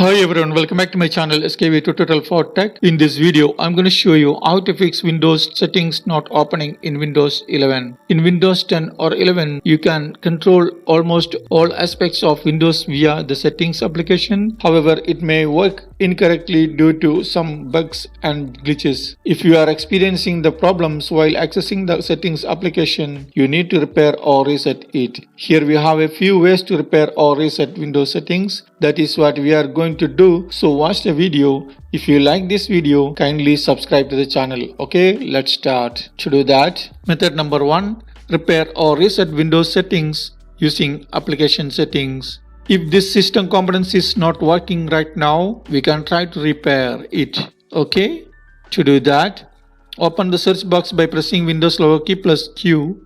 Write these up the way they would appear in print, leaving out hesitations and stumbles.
Hi everyone, welcome back to my channel SKV Tutorial for Tech. In this video, I'm going to show you how to fix Windows settings not opening in Windows 11. In Windows 10 or 11, you can control almost all aspects of Windows via the settings application. However, it may work incorrectly due to some bugs and glitches. If you are experiencing the problems while accessing the settings application, you need to repair or reset it. Here we have a few ways to repair or reset Windows settings. That is what we are going to do. So watch the video. If you like this video, kindly subscribe to the channel. Okay, let's start. To do that, method number 1, repair or reset Windows settings using application settings. If this system component is not working right now, we can try to repair it. Okay, to do that, open the search box by pressing Windows logo key plus Q.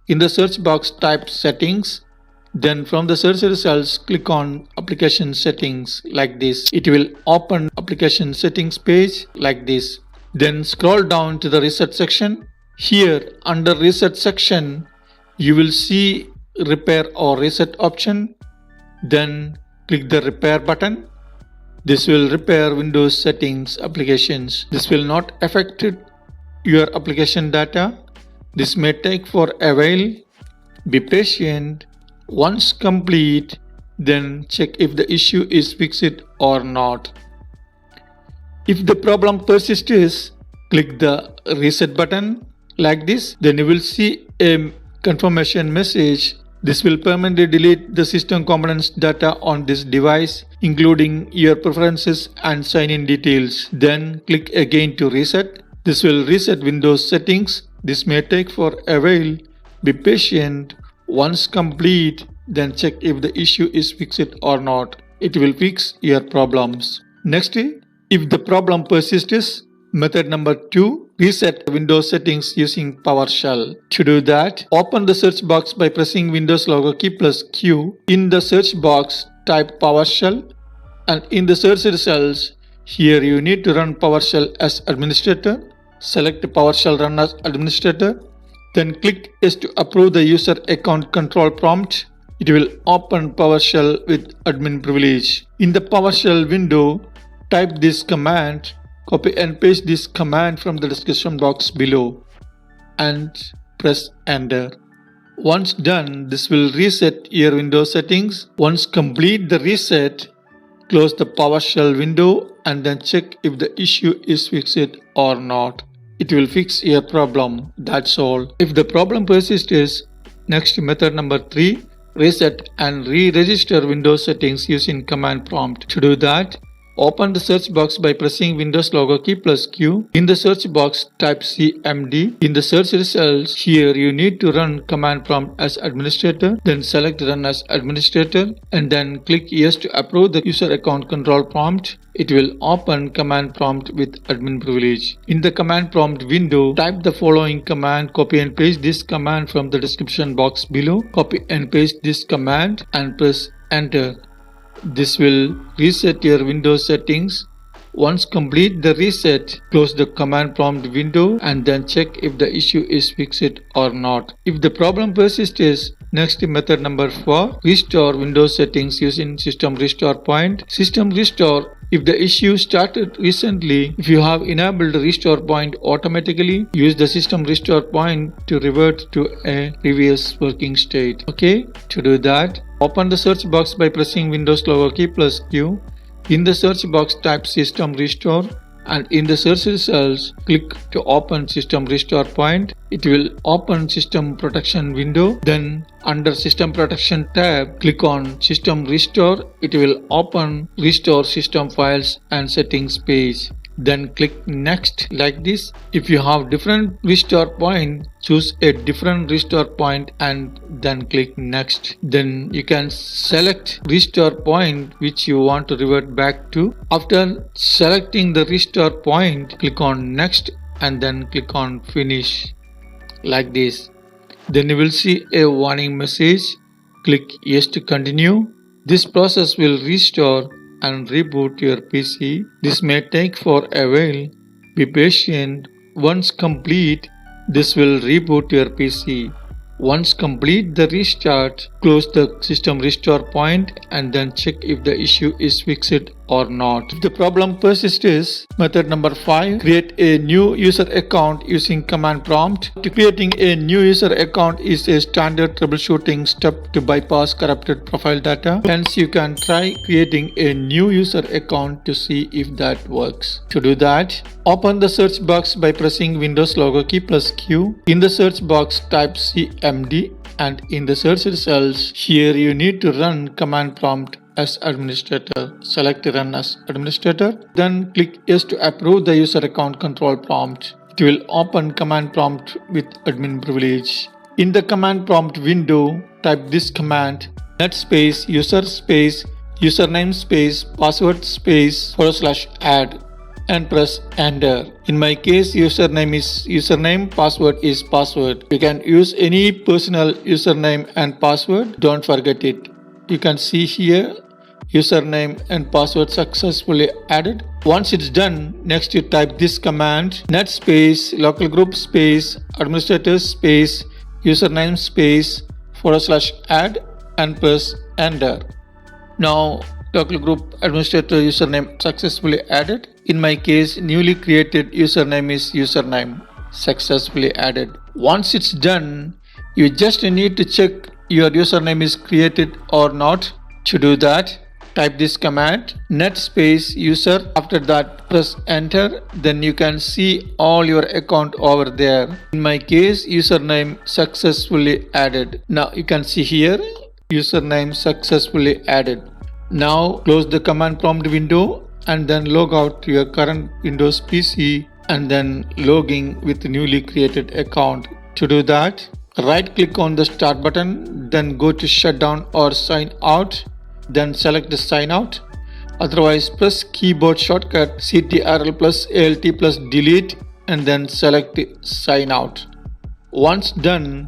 In the search box, type settings. Then from the search results, click on application settings like this. It will open application settings page like this. Then scroll down to the reset section. Here under reset section, you will see repair or reset option. Then click the repair button. This will repair Windows settings applications. This will not affect your application data. This may take for a while. Be patient. Once complete, then check if the issue is fixed or not. If the problem persists, click the reset button like this. Then you will see a confirmation message. This will permanently delete the system components data on this device, including your preferences and sign-in details. Then click again to reset. This will reset Windows settings. This may take for a while. Be patient. Once complete, then check if the issue is fixed or not. It will fix your problems. Next, if the problem persists, method number 2, reset Windows settings using PowerShell. To do that, open the search box by pressing Windows logo key plus Q. In the search box, type PowerShell, and in the search results, here you need to run PowerShell as administrator. Select PowerShell run as administrator. Then click Yes to approve the user account control prompt. It will open PowerShell with admin privilege. In the PowerShell window, type this command, copy and paste this command from the description box below and press enter. Once done, this will reset your Windows settings. Once complete the reset, close the PowerShell window and then check if the issue is fixed or not. It will fix your problem. That's all. If the problem persists, next method number 3, reset and re-register Windows settings using command prompt. To do that, open the search box by pressing Windows logo key plus Q. In the search box, type CMD. In the search results, here you need to run command prompt as administrator. Then select run as administrator and then click yes to approve the user account control prompt. It will open command prompt with admin privilege. In the command prompt window, type the following command, copy and paste this command from the description box below. Copy and paste this command and press enter. This will reset your Windows settings. Once complete the reset, close the command prompt window and then check if the issue is fixed or not. If the problem persists, next method number 4, restore Windows settings using system restore point. System restore. If the issue started recently, if you have enabled restore point automatically, use the system restore point to revert to a previous working state. Okay, to do that, open the search box by pressing Windows logo key plus Q. In the search box, type system restore and in the search results, click to open system restore point. It will open system protection window. Then under system protection tab, click on system restore. It will open restore system files and settings page. Then click next like this. If you have different restore point, choose a different restore point and then click next. Then you can select restore point which you want to revert back to. After selecting the restore point, click on next and then click on finish like this. Then you will see a warning message. Click yes to continue. This process will restore and reboot your PC. This may take for a while. Be patient. Once complete, this will reboot your PC. Once complete the restart, close the system restore point and then check if the issue is fixed or not. If the problem persists is method number 5, create a new user account using command prompt. Creating a new user account is a standard troubleshooting step to bypass corrupted profile data. Hence, you can try creating a new user account to see if that works. To do that, open the search box by pressing Windows logo key plus Q. In the search box, type CMD, and in the search results, here you need to run command prompt as administrator. Select run as administrator, then click yes to approve the user account control prompt. It will open command prompt with admin privilege. In the command prompt window, type this command: net space user space username space password space /add and press enter. In my case, username is username, password is password. You can use any personal username and password, don't forget it. You can see here username and password successfully added. Once it's done, next you type this command: net space local group space administrator space username space /add and press enter. Now local group administrator username successfully added. In my case, newly created username is username, successfully added. Once it's done, you just need to check your username is created or not. To do that, type this command: net space user. After that, press enter. Then you can see all your account over there. In my case, username successfully added. Now you can see here username successfully added. Now close the command prompt window and then log out to your current Windows PC and then log in with newly created account. To do that, right click on the start button, then go to shutdown or sign out, then select the sign out. Otherwise, press keyboard shortcut Ctrl+Alt+delete and then select sign out. Once done,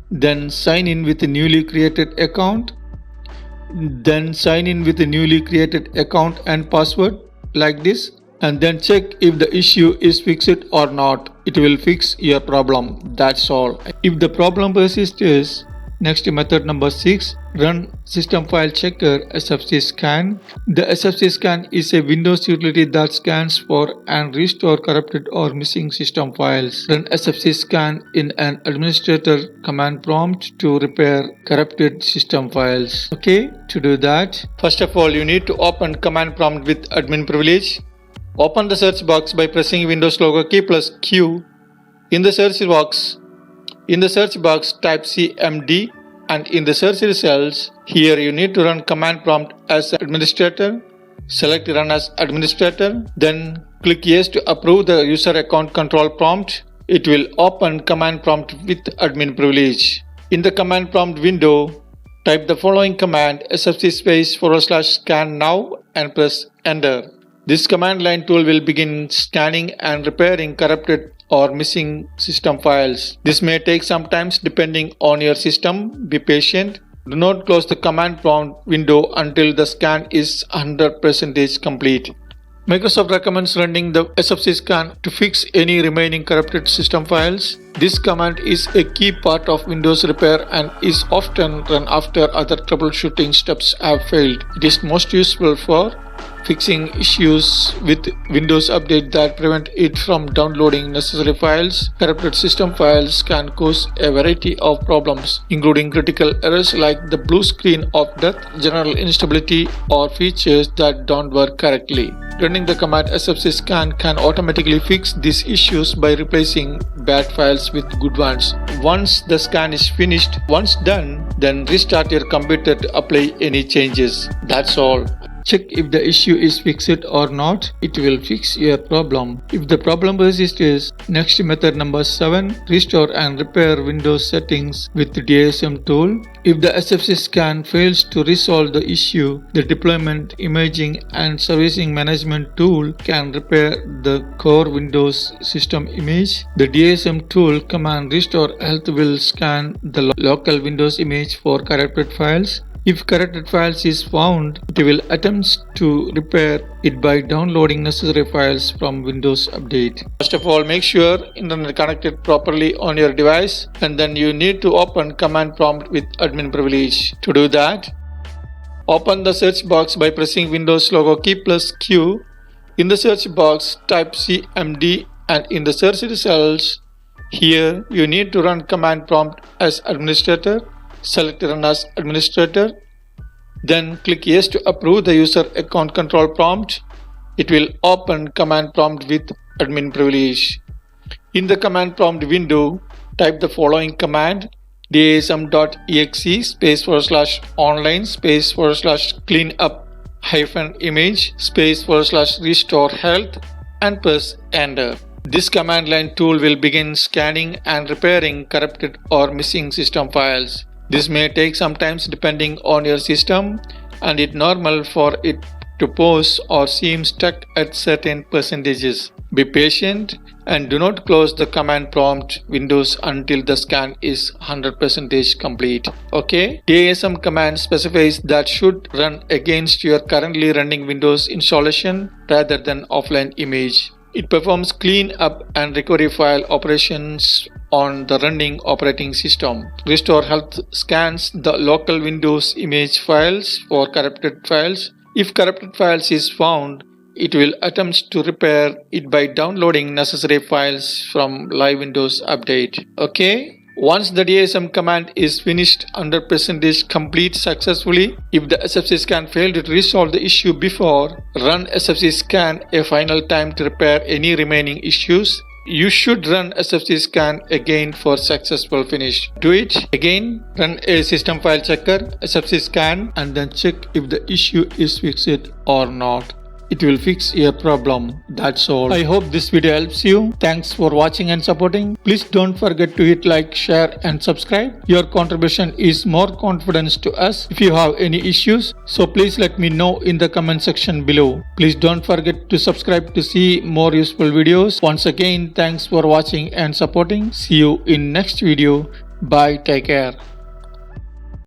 then sign in with a newly created account. Then sign in with a newly created account and password like this, and then check if the issue is fixed or not. It will fix your problem. That's all. If the problem persists, next method number 6, run system file checker SFC scan. The SFC scan is a Windows utility that scans for and restore corrupted or missing system files. Run SFC scan in an administrator command prompt to repair corrupted system files. Okay, to do that, first of all, you need to open command prompt with admin privilege. Open the search box by pressing Windows logo key plus Q. In the search box, type CMD, and in the search results, here you need to run command prompt as administrator. Select run as administrator, then click yes to approve the user account control prompt. It will open command prompt with admin privilege. In the command prompt window, type the following command: SFC space /scan now and press enter. This command line tool will begin scanning and repairing corrupted or missing system files. This may take some time depending on your system. Be patient. Do not close the command prompt window until the scan is 100% complete. Microsoft recommends running the SFC scan to fix any remaining corrupted system files. This command is a key part of Windows repair and is often run after other troubleshooting steps have failed. It is most useful for fixing issues with Windows update that prevent it from downloading necessary files. Corrupted system files can cause a variety of problems, including critical errors like the blue screen of death, general instability, or features that don't work correctly. Running the command SFC scan can automatically fix these issues by replacing bad files with good ones. Once the scan is finished, once done, then restart your computer to apply any changes. That's all. Check if the issue is fixed or not. It will fix your problem. If the problem persists, next method number 7, restore and repair Windows settings with the DISM tool. If the SFC scan fails to resolve the issue, the deployment, imaging and servicing management tool can repair the core Windows system image. The DISM tool command restore health will scan the local Windows image for corrupted files. If corrupted files is found, it will attempt to repair it by downloading necessary files from Windows Update. First of all, make sure internet connected properly on your device, and then you need to open command prompt with admin privilege. To do that, Open the search box by pressing Windows logo key plus Q. In the search box, type CMD and in the search results, here you need to run command prompt as administrator. Select Run as administrator. Then click Yes to approve the user account control prompt. It will open command prompt with admin privilege. In the command prompt window, type the following command: dasm.exe /online /cleanup-image /restore health and press enter. This command line tool will begin scanning and repairing corrupted or missing system files. This may take some time depending on your system, and it's normal for it to pause or seem stuck at certain percentages. Be patient and do not close the command prompt windows until the scan is 100% complete. Okay? DASM command specifies that should run against your currently running Windows installation rather than offline image. It performs clean up and recovery file operations on the running operating system. Restore Health scans the local Windows image files for corrupted files. If corrupted files is found, it will attempt to repair it by downloading necessary files from live Windows update. Okay? Once the DASM command is finished 100% complete successfully, if the SFC scan failed to resolve the issue before, run SFC scan a final time to repair any remaining issues. You should run SFC scan again for successful finish. Do it again, run a system file checker, SFC scan, and then check if the issue is fixed or not. It will fix your problem. That's all. I hope this video helps you. Thanks for watching and supporting. Please don't forget to hit like, share and subscribe. Your contribution is more confidence to us if you have any issues. So please let me know in the comment section below. Please don't forget to subscribe to see more useful videos. Once again, thanks for watching and supporting. See you in next video. Bye. Take care.